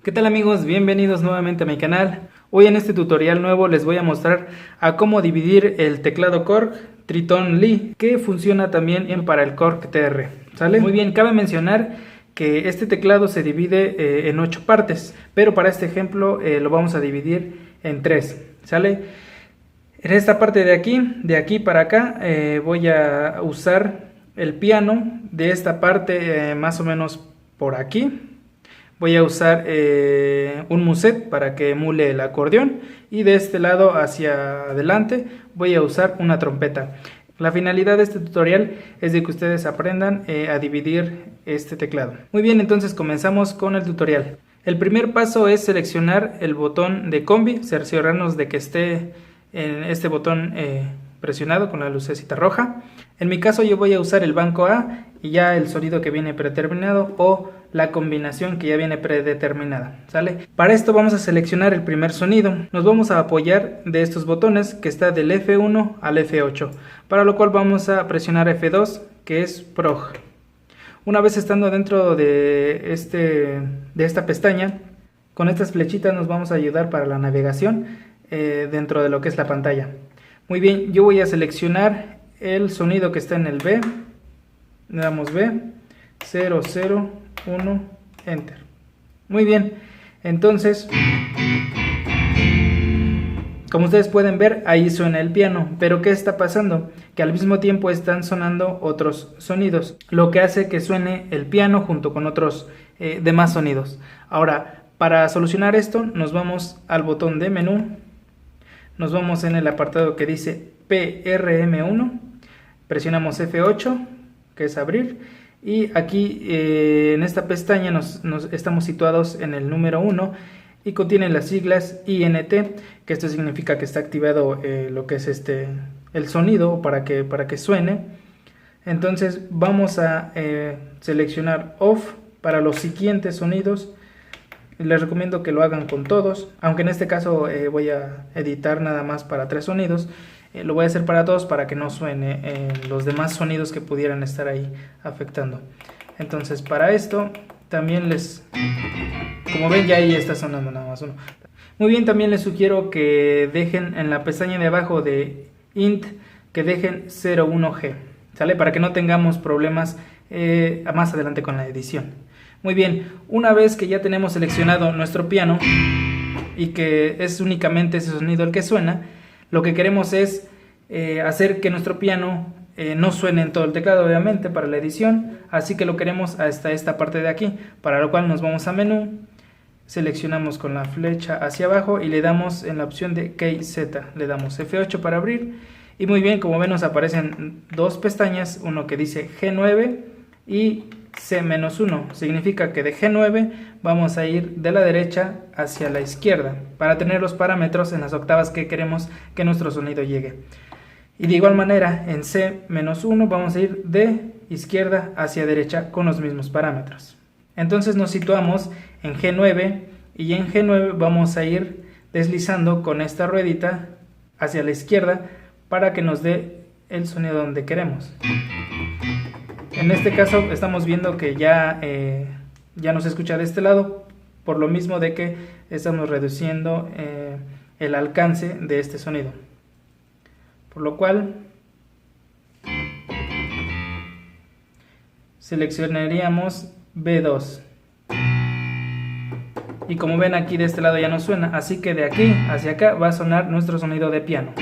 ¿Qué tal amigos? Bienvenidos nuevamente a mi canal. Hoy en este tutorial nuevo les voy a mostrar a cómo dividir el teclado Korg Triton Lee, que funciona también para el Korg TR. ¿Sale? Muy bien, cabe mencionar que este teclado se divide en 8 partes, pero para este ejemplo lo vamos a dividir en 3. ¿Sale? En esta parte de aquí para acá, voy a usar el piano de esta parte más o menos por aquí. Voy a usar un muset para que emule el acordeón, y de este lado hacia adelante voy a usar una trompeta. La finalidad de este tutorial es de que ustedes aprendan a dividir este teclado. Muy bien, entonces comenzamos con el tutorial. El primer paso es seleccionar el botón de combi, cerciorarnos de que esté en este botón presionado con la lucecita roja. En mi caso yo voy a usar el banco A y ya el sonido que viene predeterminado, o la combinación que ya viene predeterminada, ¿sale? Para esto vamos a seleccionar el primer sonido. Nos vamos a apoyar de estos botones que está del F1 al F8, para lo cual vamos a presionar F2, que es prog. Una vez estando dentro de esta pestaña, con estas flechitas nos vamos a ayudar para la navegación dentro de lo que es la pantalla. Muy bien, yo voy a seleccionar el sonido que está en el B. Le damos B, 0, 0, 1, Enter. Muy bien, entonces, como ustedes pueden ver, ahí suena el piano. Pero ¿qué está pasando? Que al mismo tiempo están sonando otros sonidos, lo que hace que suene el piano junto con otros demás sonidos. Ahora, para solucionar esto, nos vamos al botón de menú, nos vamos en el apartado que dice PRM1, presionamos F8, que es abrir, y aquí en esta pestaña nos estamos situados en el número 1 y contiene las siglas INT, que esto significa que está activado lo que es el sonido para que suene. Entonces vamos a seleccionar OFF para los siguientes sonidos. Les recomiendo que lo hagan con todos, aunque en este caso voy a editar nada más para 3 sonidos. Lo voy a hacer para todos para que no suene los demás sonidos que pudieran estar ahí afectando. Entonces para esto también como ven, ya ahí está sonando nada más uno. Muy bien, también les sugiero que dejen en la pestaña de abajo de int, que dejen 01G, ¿sale? Para que no tengamos problemas más adelante con la edición. Muy bien, una vez que ya tenemos seleccionado nuestro piano y que es únicamente ese sonido el que suena, lo que queremos es hacer que nuestro piano no suene en todo el teclado, obviamente, para la edición. Así que lo queremos hasta esta parte de aquí, para lo cual nos vamos a menú, seleccionamos con la flecha hacia abajo y le damos en la opción de KZ, le damos F8 para abrir. Y muy bien, como ven, nos aparecen dos pestañas, uno que dice G9 y C-1, significa que de G9 vamos a ir de la derecha hacia la izquierda para tener los parámetros en las octavas que queremos que nuestro sonido llegue. Y de igual manera en C-1 vamos a ir de izquierda hacia derecha con los mismos parámetros. Entonces nos situamos en G9 y en G9 vamos a ir deslizando con esta ruedita hacia la izquierda para que nos dé el sonido donde queremos. En este caso estamos viendo que ya no se escucha de este lado, por lo mismo de que estamos reduciendo el alcance de este sonido. Por lo cual seleccionaríamos B2. Y como ven, aquí de este lado ya no suena, así que de aquí hacia acá va a sonar nuestro sonido de piano.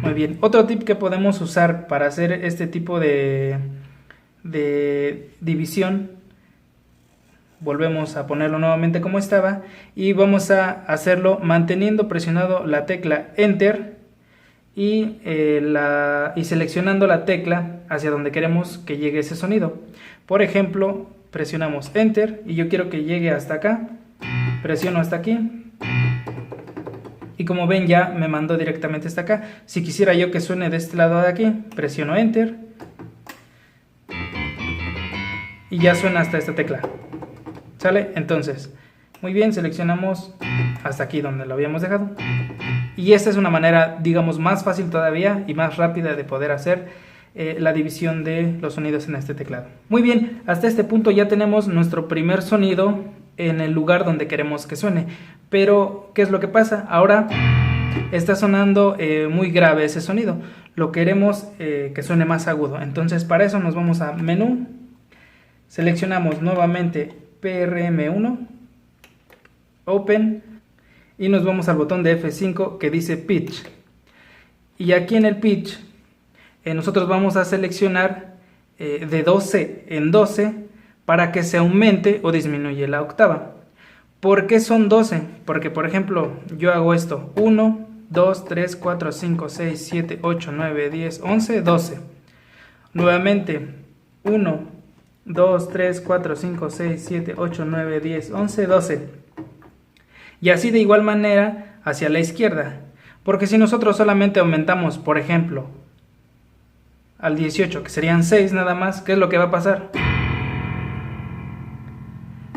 Muy bien, otro tip que podemos usar para hacer este tipo de división, volvemos a ponerlo nuevamente como estaba y vamos a hacerlo manteniendo presionado la tecla Enter y seleccionando la tecla hacia donde queremos que llegue ese sonido. Por ejemplo, presionamos Enter y yo quiero que llegue hasta acá, presiono hasta aquí. Y como ven, ya me mandó directamente hasta acá. Si quisiera yo que suene de este lado de aquí, presiono Enter y ya suena hasta esta tecla. ¿Sale? Entonces, muy bien, seleccionamos hasta aquí donde lo habíamos dejado. Y esta es una manera, digamos, más fácil todavía y más rápida de poder hacer la división de los sonidos en este teclado. Muy bien, hasta este punto ya tenemos nuestro primer sonido en el lugar donde queremos que suene. Pero, ¿qué es lo que pasa? Ahora está sonando muy grave ese sonido. Lo queremos que suene más agudo. Entonces, para eso nos vamos a menú. Seleccionamos nuevamente PRM1, Open, y nos vamos al botón de F5 que dice Pitch. Y aquí en el Pitch nosotros vamos a seleccionar de 12 en 12 para que se aumente o disminuye la octava. ¿Por qué son 12? Porque, por ejemplo, yo hago esto: 1, 2, 3, 4, 5, 6, 7, 8, 9, 10, 11, 12. Nuevamente, 1, 2, 3, 4, 5, 6, 7, 8, 9, 10, 11, 12. Y así de igual manera hacia la izquierda. Porque si nosotros solamente aumentamos, por ejemplo, al 18, que serían 6 nada más, ¿qué es lo que va a pasar?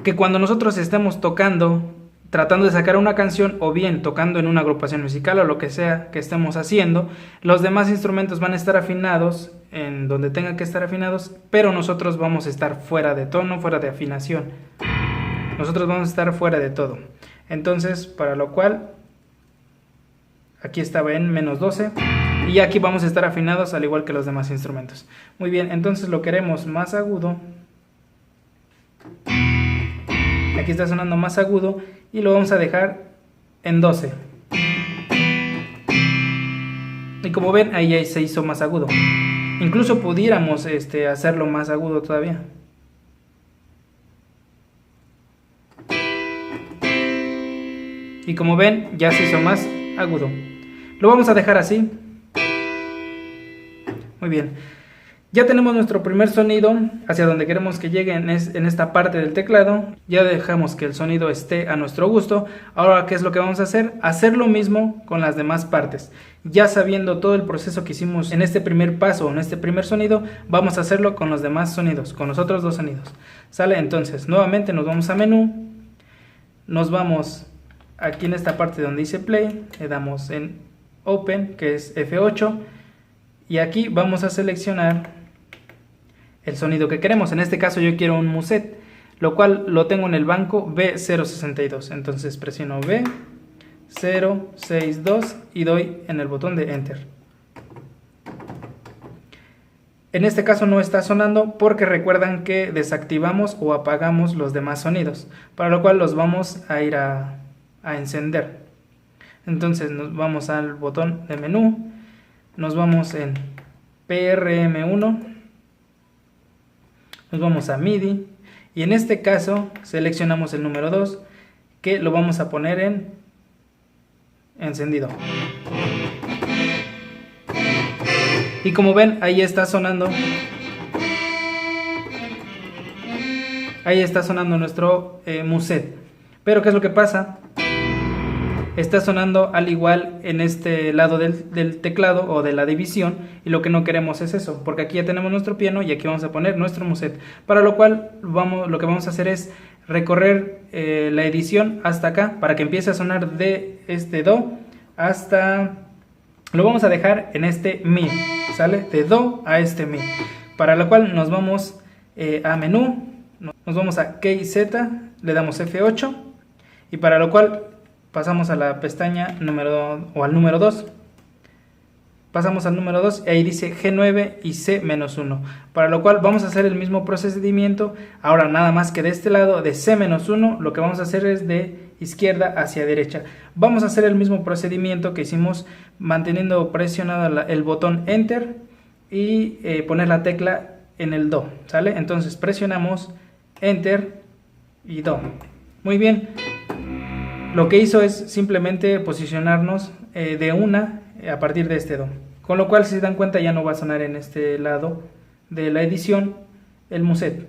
Que cuando nosotros estemos tocando, tratando de sacar una canción, o bien tocando en una agrupación musical o lo que sea que estemos haciendo, los demás instrumentos van a estar afinados en donde tengan que estar afinados, pero nosotros vamos a estar fuera de tono, fuera de afinación. Nosotros vamos a estar fuera de todo. Entonces, para lo cual, aquí estaba en menos 12. Y aquí vamos a estar afinados al igual que los demás instrumentos. Muy bien, entonces lo queremos más agudo. Aquí está sonando más agudo y lo vamos a dejar en 12. Y como ven, ahí ya se hizo más agudo. Incluso pudiéramos hacerlo más agudo todavía. Y como ven, ya se hizo más agudo. Lo vamos a dejar así. Muy bien, ya tenemos nuestro primer sonido hacia donde queremos que llegue en esta parte del teclado. Ya dejamos que el sonido esté a nuestro gusto. Ahora, ¿qué es lo que vamos a hacer? Hacer lo mismo con las demás partes. Ya sabiendo todo el proceso que hicimos en este primer paso, en este primer sonido, vamos a hacerlo con los demás sonidos, con los otros dos sonidos. ¿Sale? Entonces, nuevamente nos vamos a menú, nos vamos aquí en esta parte donde dice Play, le damos en Open, que es F8. Y aquí vamos a seleccionar el sonido que queremos. En este caso yo quiero un muset, lo cual lo tengo en el banco B062. Entonces presiono B062 y doy en el botón de Enter. En este caso no está sonando porque recuerdan que desactivamos o apagamos los demás sonidos, para lo cual los vamos a ir a encender. Entonces nos vamos al botón de menú. Nos vamos en PRM1, nos vamos a MIDI y en este caso seleccionamos el número 2 que lo vamos a poner en encendido. Y como ven, ahí está sonando. Ahí está sonando nuestro muset. Pero ¿qué es lo que pasa? Está sonando al igual en este lado del teclado o de la división, y lo que no queremos es eso, porque aquí ya tenemos nuestro piano y aquí vamos a poner nuestro muset, para lo cual lo que vamos a hacer es recorrer la edición hasta acá para que empiece a sonar de este do hasta, lo vamos a dejar en este mi, ¿sale? De do a este mi, para lo cual nos vamos a menú, nos vamos a Key Z, le damos F8 y para lo cual pasamos a la pestaña al número 2. Pasamos al número 2 y ahí dice G9 y C-1. Para lo cual vamos a hacer el mismo procedimiento. Ahora nada más que de este lado de C-1 lo que vamos a hacer es de izquierda hacia derecha. Vamos a hacer el mismo procedimiento que hicimos manteniendo presionado el botón Enter y poner la tecla en el Do. ¿Sale? Entonces presionamos Enter y Do. Muy bien. Lo que hizo es simplemente posicionarnos de una a partir de este do. Con lo cual, si se dan cuenta, ya no va a sonar en este lado de la edición el muset.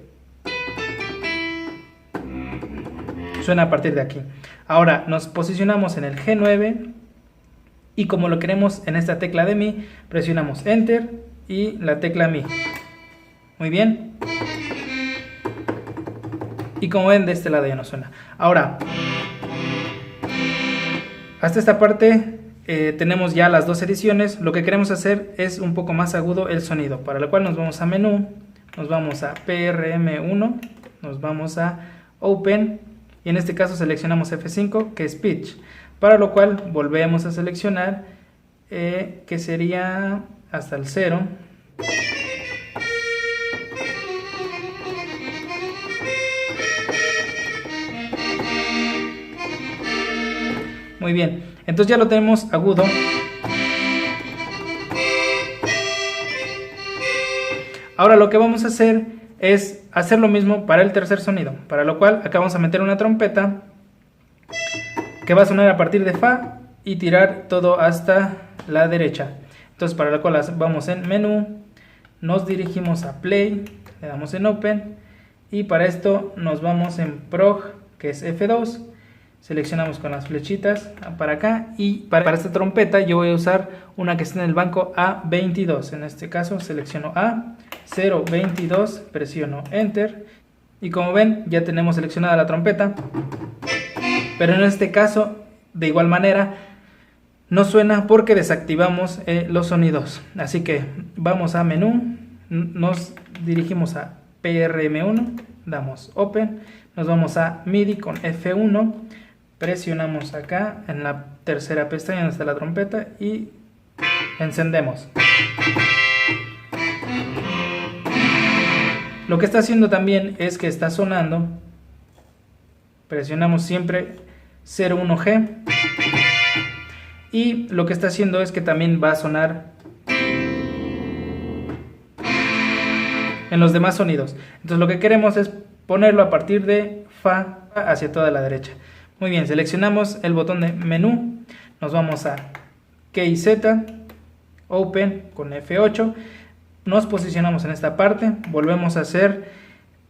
Suena a partir de aquí. Ahora nos posicionamos en el G9 y como lo queremos en esta tecla de Mi, presionamos Enter y la tecla Mi. Muy bien. Y como ven, de este lado ya no suena. Ahora, hasta esta parte tenemos ya las dos ediciones. Lo que queremos hacer es un poco más agudo el sonido, para lo cual nos vamos a menú, nos vamos a PRM1, nos vamos a Open y en este caso seleccionamos F5, que es pitch, para lo cual volvemos a seleccionar que sería hasta el 0. Muy bien, entonces ya lo tenemos agudo. Ahora lo que vamos a hacer es hacer lo mismo para el tercer sonido, para lo cual acá vamos a meter una trompeta que va a sonar a partir de Fa y tirar todo hasta la derecha. Entonces para lo cual vamos en menú, nos dirigimos a play, le damos en open y para esto nos vamos en prog, que es F2. Seleccionamos con las flechitas para acá y para esta trompeta yo voy a usar una que está en el banco A22. En este caso selecciono A022, presiono Enter y como ven ya tenemos seleccionada la trompeta, pero en este caso de igual manera no suena porque desactivamos los sonidos. Así que vamos a menú, nos dirigimos a PRM1, damos Open, nos vamos a MIDI con F1, presionamos acá en la tercera pestaña donde está la trompeta y encendemos. Lo que está haciendo también es que está sonando, presionamos siempre 01G y lo que está haciendo es que también va a sonar en los demás sonidos. Entonces lo que queremos es ponerlo a partir de Fa hacia toda la derecha. Muy bien, seleccionamos el botón de menú, nos vamos a Key Z, Open con F8, nos posicionamos en esta parte, volvemos a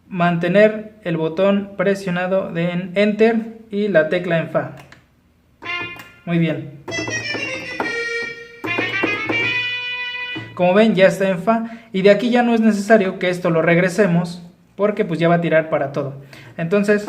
mantener el botón presionado en Enter y la tecla en Fa. Muy bien. Como ven ya está en Fa y de aquí ya no es necesario que esto lo regresemos porque pues ya va a tirar para todo. Entonces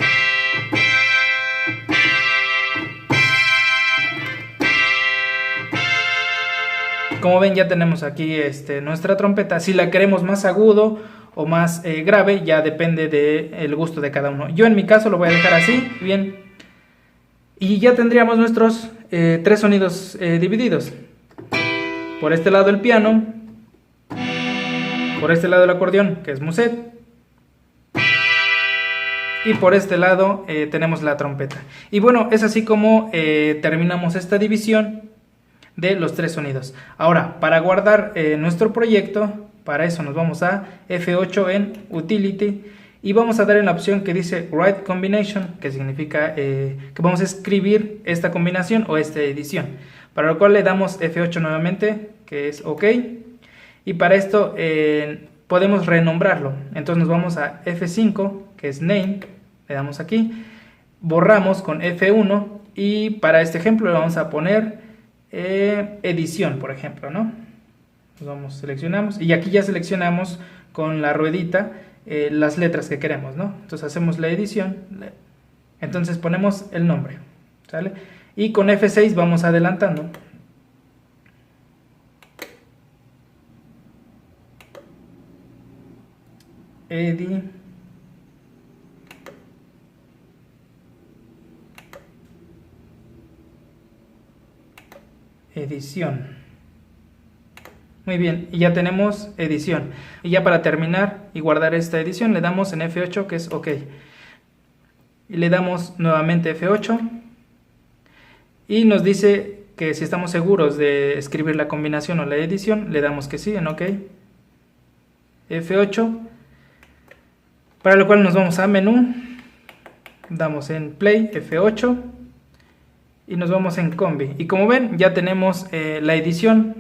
como ven ya tenemos aquí nuestra trompeta. Si la queremos más agudo o más grave ya depende del gusto de cada uno. Yo en mi caso lo voy a dejar así, bien. Y ya tendríamos nuestros tres sonidos divididos. Por este lado el piano, por este lado el acordeón que es muset y por este lado tenemos la trompeta. Y bueno, es así como terminamos esta división de los tres sonidos. Ahora, para guardar nuestro proyecto, para eso nos vamos a F8 en Utility y vamos a dar en la opción que dice Write Combination, que significa que vamos a escribir esta combinación o esta edición, para lo cual le damos F8 nuevamente, que es OK, y para esto podemos renombrarlo. Entonces nos vamos a F5, que es Name, le damos aquí, borramos con F1 y para este ejemplo le vamos a poner edición, por ejemplo, ¿no? Nos seleccionamos y aquí ya seleccionamos con la ruedita las letras que queremos, ¿no? Entonces hacemos la edición, entonces ponemos el nombre, ¿sale? Y con F6 vamos adelantando. Edición. Muy bien, y ya tenemos edición. Y ya para terminar y guardar esta edición le damos en F8, que es OK. Y le damos nuevamente F8 y nos dice que si estamos seguros de escribir la combinación o la edición, le damos que sí, en OK. F8, para lo cual nos vamos a menú, damos en play, F8 y nos vamos en combi. Y como ven ya tenemos la edición.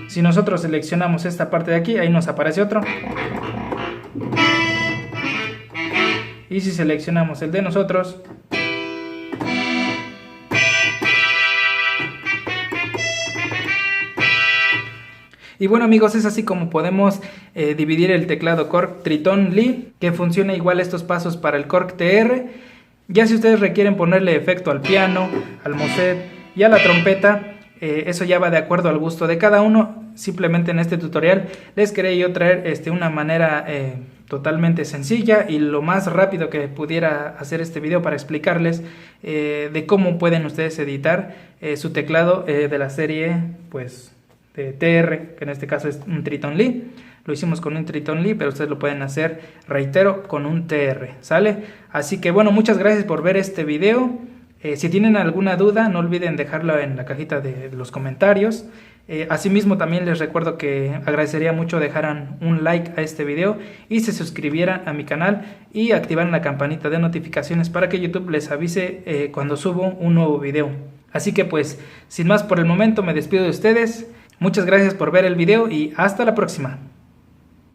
Si nosotros seleccionamos esta parte de aquí, ahí nos aparece otro. Y si seleccionamos el de nosotros, y bueno amigos, es así como podemos dividir el teclado Korg Triton Lee, que funciona igual estos pasos para el Korg TR. Ya si ustedes requieren ponerle efecto al piano, al moset y a la trompeta, eso ya va de acuerdo al gusto de cada uno. Simplemente en este tutorial les quería yo traer una manera totalmente sencilla y lo más rápido que pudiera hacer este video para explicarles de cómo pueden ustedes editar su teclado de la serie pues de TR, que en este caso es un Triton Lee. Lo hicimos con un Triton Lee, pero ustedes lo pueden hacer, reitero, con un TR, ¿sale? Así que bueno, muchas gracias por ver este video. Si tienen alguna duda, no olviden dejarla en la cajita de los comentarios. Asimismo, también les recuerdo que agradecería mucho dejaran un like a este video y se suscribieran a mi canal y activaran la campanita de notificaciones para que YouTube les avise cuando subo un nuevo video. Así que pues, sin más por el momento, me despido de ustedes. Muchas gracias por ver el video y hasta la próxima.